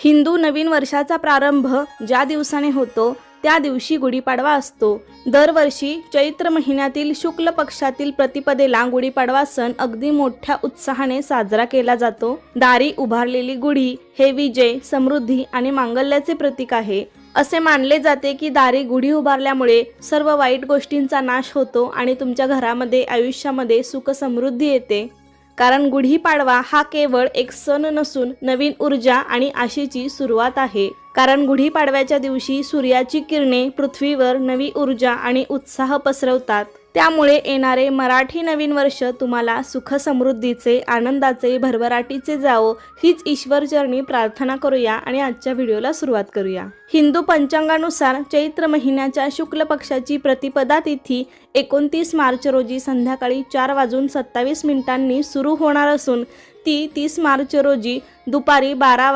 हिंदू नवीन वर्षाचा प्रारंभ ज्या दिवसाने होतो त्या दिवशी गुढीपाडवा असतो। दरवर्षी चैत्र महिन्यातील शुक्ल पक्षातील प्रतिपदेला गुढीपाडवा सण अगदी मोठ्या उत्साहाने साजरा केला जातो। दारी उभारलेली गुढी हे विजय, समृद्धी आणि मांगल्याचे प्रतीक आहे। असे मानले जाते की दारी गुढी उभारल्यामुळे सर्व वाईट गोष्टींचा नाश होतो आणि तुमच्या घरामध्ये आयुष्यामध्ये सुख समृद्धी येते। कारण गुढीपाडवा हा केवळ एक सण नसून नवीन ऊर्जा आणि आशेची सुरुवात आहे। कारण गुढीपाडव्याच्या दिवशी सूर्याची किरणे पृथ्वीवर नवी ऊर्जा आणि उत्साह पसरवतात। त्यामुळे येणारे मराठी नवीन वर्ष तुम्हाला सुख समृद्धीचे, आनंदाचे, भरभराटीचे जावो हीच ईश्वरचरणी प्रार्थना करूया आणि आजच्या व्हिडिओला सुरुवात करूया। हिंदू पंचांगानुसार चैत्र महिन्याच्या शुक्ल पक्षाची प्रतिपदा तिथी 29 मार्च रोजी संध्याकाळी 4:27 सुरू होणार असून ती 30 मार्च रोजी दुपारी 12